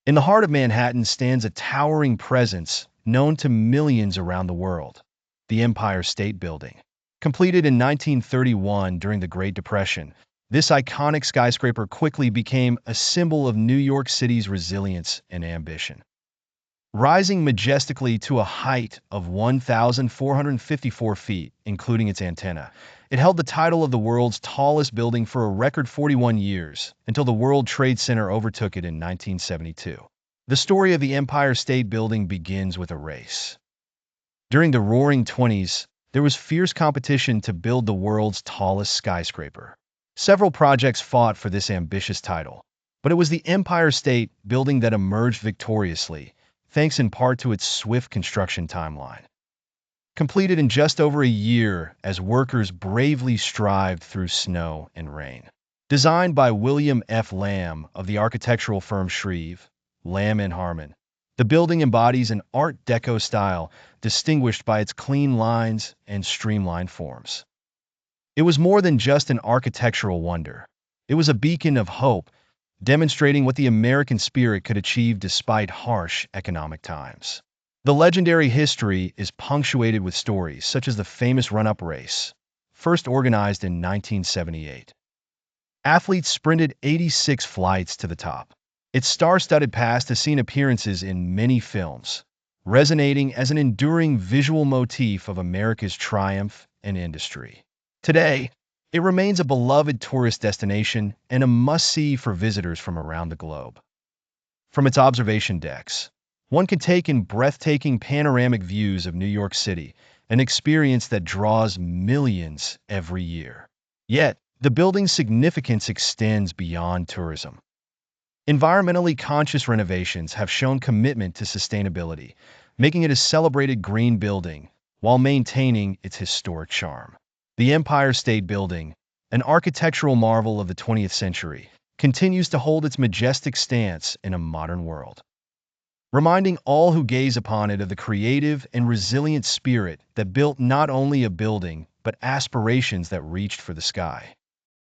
In the heart of Manhattan stands a towering presence known to millions around the world, the Empire State Building. Completed in 1931 during the Great Depression, this iconic skyscraper quickly became a symbol of New York City's resilience and ambition. Rising majestically to a height of 1,454 feet, including its antenna, it held the title of the world's tallest building for a record 41 years, until the World Trade Center overtook it in 1972. The story of the Empire State Building begins with a race. During the Roaring '20s, there was fierce competition to build the world's tallest skyscraper. Several projects fought for this ambitious title, but it was the Empire State Building that emerged victoriously, thanks in part to its swift construction timeline. Completed in just over a year as workers bravely strived through snow and rain. Designed by William F. Lamb of the architectural firm Shreve, Lamb and Harmon, the building embodies an Art Deco style distinguished by its clean lines and streamlined forms. It was more than just an architectural wonder. It was a beacon of hope, demonstrating what the American spirit could achieve despite harsh economic times. The legendary history is punctuated with stories such as the famous run-up race, first organized in 1978. Athletes sprinted 86 flights to the top. Its star-studded past has seen appearances in many films, resonating as an enduring visual motif of America's triumph and industry. Today, it remains a beloved tourist destination and a must-see for visitors from around the globe. From its observation decks, one can take in breathtaking panoramic views of New York City, an experience that draws millions every year. Yet, the building's significance extends beyond tourism. Environmentally conscious renovations have shown commitment to sustainability, making it a celebrated green building while maintaining its historic charm. The Empire State Building, an architectural marvel of the 20th century, continues to hold its majestic stance in a modern world, reminding all who gaze upon it of the creative and resilient spirit that built not only a building, but aspirations that reached for the sky.